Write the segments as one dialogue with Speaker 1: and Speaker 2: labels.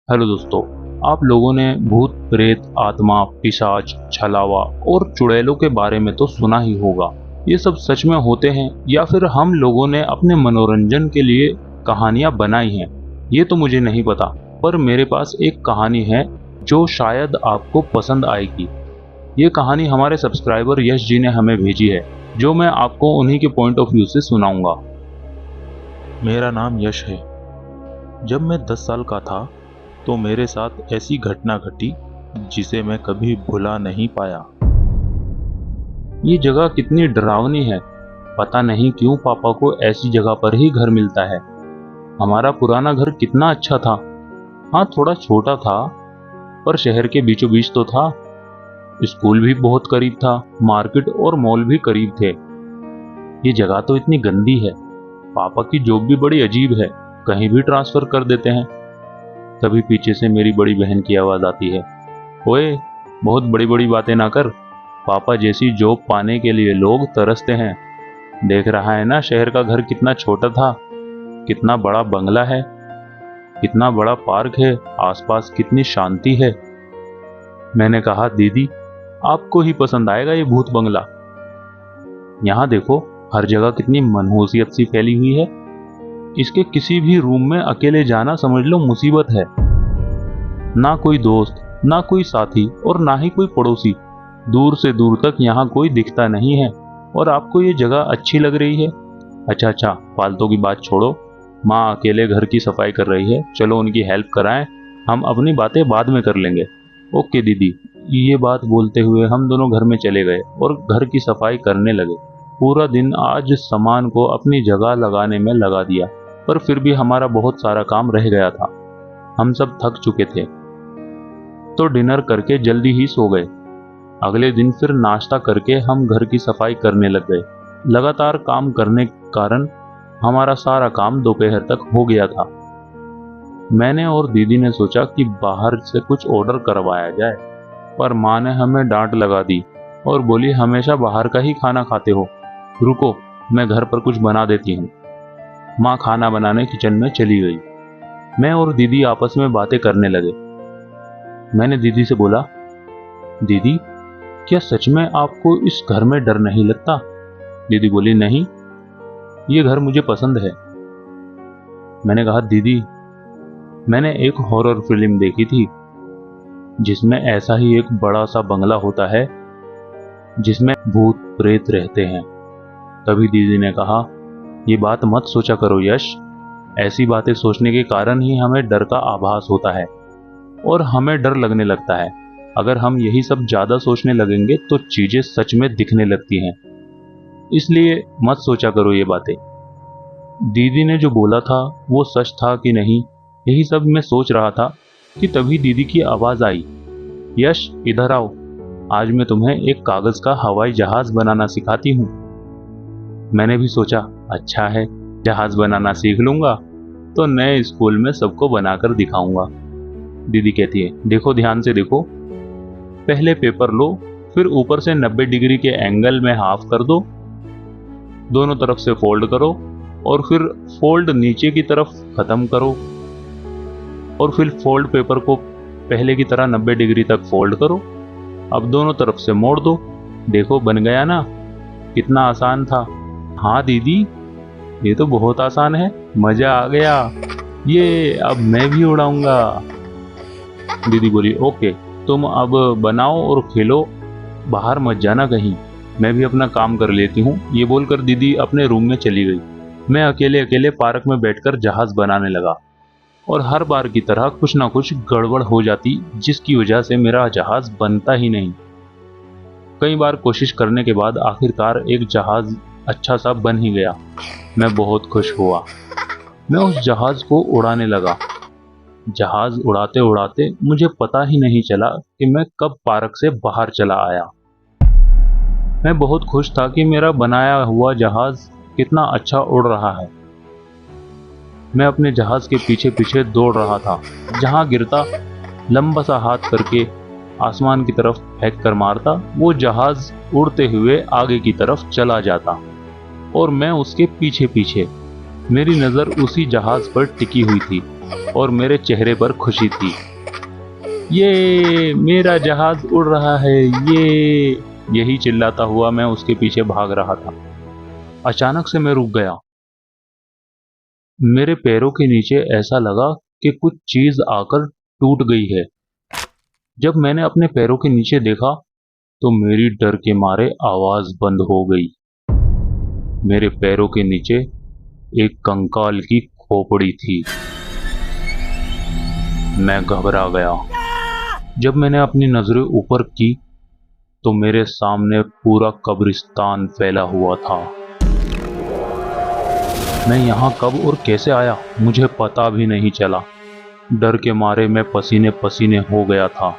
Speaker 1: Hello दोस्तों। आप लोगों ने भूत प्रेत आत्मा पिशाच छलावा और चुड़ैलों के बारे में तो सुना ही होगा। ये सब सच में होते हैं या फिर हम लोगों ने अपने मनोरंजन के लिए कहानियां बनाई हैं, ये तो मुझे नहीं पता। पर मेरे पास एक कहानी है जो शायद आपको पसंद आएगी। ये कहानी हमारे सब्सक्राइबर यश जी ने हमें भेजी है, जो मैं आपको उन्हीं के पॉइंट ऑफ व्यू से सुनाऊंगा।
Speaker 2: मेरा नाम यश है। जब मैं 10 साल का था तो मेरे साथ ऐसी घटना घटी जिसे मैं कभी भुला नहीं पाया।
Speaker 1: ये जगह कितनी डरावनी है। पता नहीं क्यों पापा को ऐसी जगह पर ही घर मिलता है। हमारा पुराना घर कितना अच्छा था। हाँ, थोड़ा छोटा था पर शहर के बीचों बीच तो था। स्कूल भी बहुत करीब था, मार्केट और मॉल भी करीब थे। ये जगह तो इतनी गंदी है। पापा की जॉब भी बड़ी अजीब है, कहीं भी ट्रांसफर कर देते हैं। तभी पीछे से मेरी बड़ी बहन की आवाज आती है, ओए, बहुत बड़ी बड़ी बातें ना कर। पापा जैसी जॉब पाने के लिए लोग तरसते हैं। देख रहा है ना शहर का घर कितना छोटा था, कितना बड़ा बंगला है, कितना बड़ा पार्क है, आसपास कितनी शांति है। मैंने कहा, दीदी आपको ही पसंद आएगा ये भूत बंगला। यहाँ देखो, हर जगह कितनी मनहूसियत सी फैली हुई है। इसके किसी भी रूम में अकेले जाना समझ लो मुसीबत है। ना कोई दोस्त, ना कोई साथी और ना ही कोई पड़ोसी। दूर से दूर तक यहाँ कोई दिखता नहीं है। और आपको ये जगह अच्छी लग रही है? अच्छा, फालतू की बात छोड़ो। माँ अकेले घर की सफाई कर रही है, चलो उनकी हेल्प कराएं। हम अपनी बातें बाद में कर लेंगे। ओके दीदी। ये बात बोलते हुए हम दोनों घर में चले गए और घर की सफाई करने लगे। पूरा दिन आज सामान को अपनी जगह लगाने में लगा दिया, पर फिर भी हमारा बहुत सारा काम रह गया था। हम सब थक चुके थे तो डिनर करके जल्दी ही सो गए। अगले दिन फिर नाश्ता करके हम घर की सफाई करने लग गए। लगातार काम करने के कारण हमारा सारा काम दोपहर तक हो गया था। मैंने और दीदी ने सोचा कि बाहर से कुछ ऑर्डर करवाया जाए, पर माँ ने हमें डांट लगा दी और बोली, हमेशा बाहर का ही खाना खाते हो, रुको मैं घर पर कुछ बना देती हूँ। माँ खाना बनाने किचन में चली गई। मैं और दीदी आपस में बातें करने लगे। मैंने दीदी से बोला, दीदी क्या सच में आपको इस घर में डर नहीं लगता? दीदी बोली, नहीं, ये घर मुझे पसंद है। मैंने कहा, दीदी मैंने एक हॉरर फिल्म देखी थी जिसमें ऐसा ही एक बड़ा सा बंगला होता है जिसमें भूत प्रेत रहते हैं। तभी दीदी ने कहा, ये बात मत सोचा करो यश। ऐसी बातें सोचने के कारण ही हमें डर का आभास होता है और हमें डर लगने लगता है। अगर हम यही सब ज्यादा सोचने लगेंगे तो चीजें सच में दिखने लगती हैं। इसलिए मत सोचा करो ये बातें। दीदी ने जो बोला था वो सच था कि नहीं, यही सब मैं सोच रहा था कि तभी दीदी की आवाज आई, यश इधर आओ, आज मैं तुम्हें एक कागज का हवाई जहाज बनाना सिखाती हूँ। मैंने भी सोचा, अच्छा है, जहाज बनाना सीख लूंगा तो नए स्कूल में सबको बनाकर दिखाऊंगा। दीदी कहती है, देखो ध्यान से देखो, पहले पेपर लो, फिर ऊपर से 90 डिग्री के एंगल में हाफ कर दो, दोनों तरफ से फोल्ड करो और फिर फोल्ड नीचे की तरफ खत्म करो और फिर फोल्ड पेपर को पहले की तरह 90 डिग्री तक फोल्ड करो। अब दोनों तरफ से मोड़ दो। देखो बन गया ना, कितना आसान था। हाँ दीदी, ये तो बहुत आसान है, मजा आ गया, ये अब मैं भी उड़ाऊंगा। दीदी बोली, ओके तुम अब बनाओ और खेलो, बाहर मत जाना कहीं, मैं भी अपना काम कर लेती हूँ। ये बोलकर दीदी अपने रूम में चली गई। मैं अकेले अकेले पार्क में बैठकर जहाज बनाने लगा और हर बार की तरह कुछ ना कुछ गड़बड़ हो जाती, जिसकी वजह से मेरा जहाज बनता ही नहीं। कई बार कोशिश करने के बाद आखिरकार एक जहाज अच्छा सा बन ही गया। मैं बहुत खुश हुआ। मैं उस जहाज को उड़ाने लगा। जहाज उड़ाते उड़ाते मुझे पता ही नहीं चला कि मैं कब पार्क से बाहर चला आया। मैं बहुत खुश था कि मेरा बनाया हुआ जहाज कितना अच्छा उड़ रहा है। मैं अपने जहाज के पीछे पीछे दौड़ रहा था। जहां गिरता, लंबा सा हाथ करके आसमान की तरफ फेंक कर मारता, वो जहाज उड़ते हुए आगे की तरफ चला जाता और मैं उसके पीछे पीछे। मेरी नजर उसी जहाज पर टिकी हुई थी और मेरे चेहरे पर खुशी थी। ये मेरा जहाज उड़ रहा है, ये यही चिल्लाता हुआ मैं उसके पीछे भाग रहा था। अचानक से मैं रुक गया। मेरे पैरों के नीचे ऐसा लगा कि कुछ चीज आकर टूट गई है। जब मैंने अपने पैरों के नीचे देखा तो मेरी डर के मारे आवाज बंद हो गई। मेरे पैरों के नीचे एक कंकाल की खोपड़ी थी। मैं घबरा गया। जब मैंने अपनी नजरें ऊपर की तो मेरे सामने पूरा कब्रिस्तान फैला हुआ था। मैं यहाँ कब और कैसे आया मुझे पता भी नहीं चला। डर के मारे मैं पसीने पसीने हो गया था।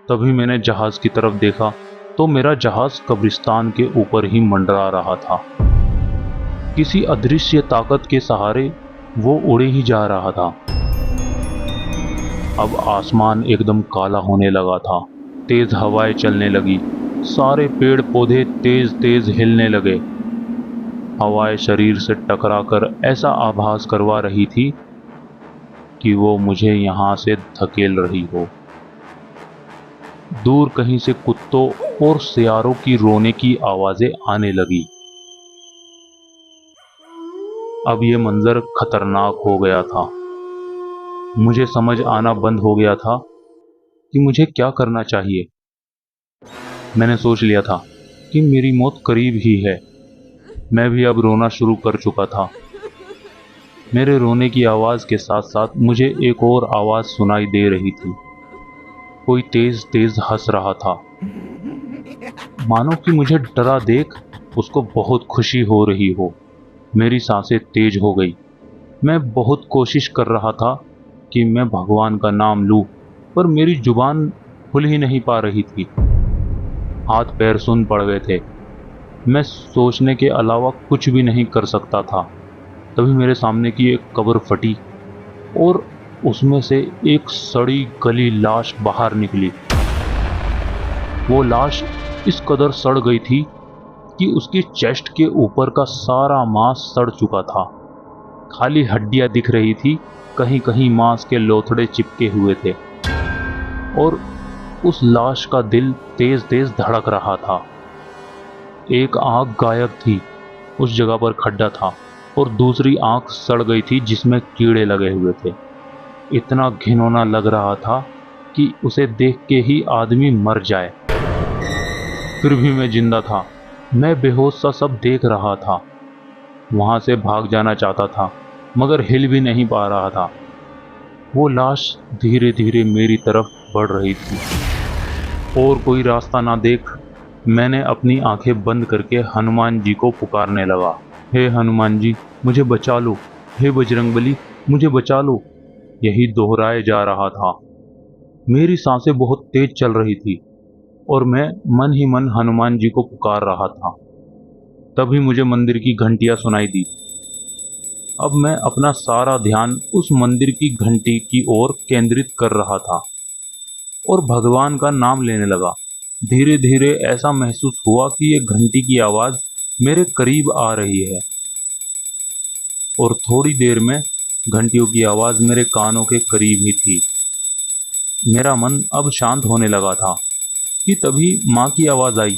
Speaker 1: तभी मैंने जहाज की तरफ देखा तो मेरा जहाज कब्रिस्तान के ऊपर ही मंडरा रहा था। किसी अदृश्य ताकत के सहारे वो उड़े ही जा रहा था। अब आसमान एकदम काला होने लगा था। तेज हवाएं चलने लगी। सारे पेड़ पौधे तेज तेज हिलने लगे। हवाएं शरीर से टकराकर ऐसा आभास करवा रही थी कि वो मुझे यहां से धकेल रही हो। दूर कहीं से कुत्तों और सियारों की रोने की आवाजें आने लगी। अब ये मंजर खतरनाक हो गया था। मुझे समझ आना बंद हो गया था कि मुझे क्या करना चाहिए। मैंने सोच लिया था कि मेरी मौत करीब ही है। मैं भी अब रोना शुरू कर चुका था। मेरे रोने की आवाज के साथ साथ मुझे एक और आवाज सुनाई दे रही थी। कोई तेज तेज हंस रहा था, मानो कि मुझे डरा देख उसको बहुत खुशी हो रही हो। मेरी सांसें तेज हो गई। मैं बहुत कोशिश कर रहा था कि मैं भगवान का नाम लूं, पर मेरी जुबान खुल ही नहीं पा रही थी। हाथ पैर सुन्न पड़ गए थे। मैं सोचने के अलावा कुछ भी नहीं कर सकता था। तभी मेरे सामने की एक कब्र फटी और उसमें से एक सड़ी गली लाश बाहर निकली। वो लाश इस कदर सड़ गई थी कि उसकी चेस्ट के ऊपर का सारा मांस सड़ चुका था। खाली हड्डियां दिख रही थी, कहीं कहीं मांस के लोथड़े चिपके हुए थे और उस लाश का दिल तेज तेज धड़क रहा था। एक आंख गायब थी, उस जगह पर खड्डा था और दूसरी आंख सड़ गई थी जिसमें कीड़े लगे हुए थे। इतना घिनौना लग रहा था कि उसे देख के ही आदमी मर जाए। फिर भी मैं जिंदा था। मैं बेहोश सा सब देख रहा था। वहां से भाग जाना चाहता था मगर हिल भी नहीं पा रहा था। वो लाश धीरे धीरे मेरी तरफ बढ़ रही थी और कोई रास्ता ना देख मैंने अपनी आंखें बंद करके हनुमान जी को पुकारने लगा। हे हनुमान जी, मुझे बचा लो। हे बजरंगबली, मुझे बचा लो। यही दोहराए जा रहा था। मेरी सांसें बहुत तेज चल रही थी और मैं मन ही मन हनुमान जी को पुकार रहा था। तभी मुझे मंदिर की घंटियां सुनाई दी। अब मैं अपना सारा ध्यान उस मंदिर की घंटी की ओर केंद्रित कर रहा था और भगवान का नाम लेने लगा। धीरे धीरे ऐसा महसूस हुआ कि ये घंटी की आवाज मेरे करीब आ रही है और थोड़ी देर में घंटियों की आवाज मेरे कानों के करीब ही थी। मेरा मन अब शांत होने लगा था कि तभी माँ की आवाज आई,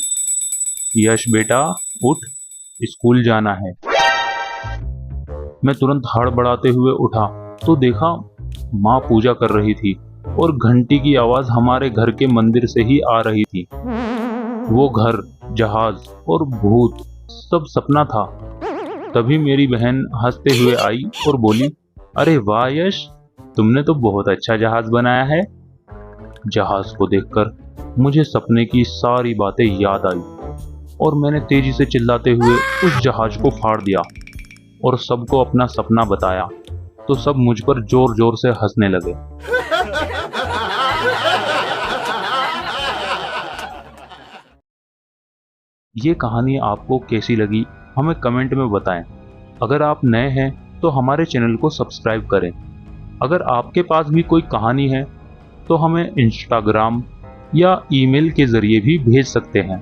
Speaker 1: यश बेटा उठ, स्कूल जाना है। मैं तुरंत हड़बड़ाते हुए उठा तो देखा माँ पूजा कर रही थी और घंटी की आवाज हमारे घर के मंदिर से ही आ रही थी। वो घर, जहाज और भूत सब सपना था। तभी मेरी बहन हंसते हुए आई और बोली, अरे वाह यश, तुमने तो बहुत अच्छा जहाज बनाया है। जहाज को देखकर मुझे सपने की सारी बातें याद आई और मैंने तेजी से चिल्लाते हुए उस जहाज को फाड़ दिया और सबको अपना सपना बताया तो सब मुझ पर जोर जोर से हंसने लगे। ये कहानी आपको कैसी लगी हमें कमेंट में बताएं। अगर आप नए हैं तो हमारे चैनल को सब्सक्राइब करें। अगर आपके पास भी कोई कहानी है तो हमें इंस्टाग्राम या ईमेल के जरिए भी भेज सकते हैं।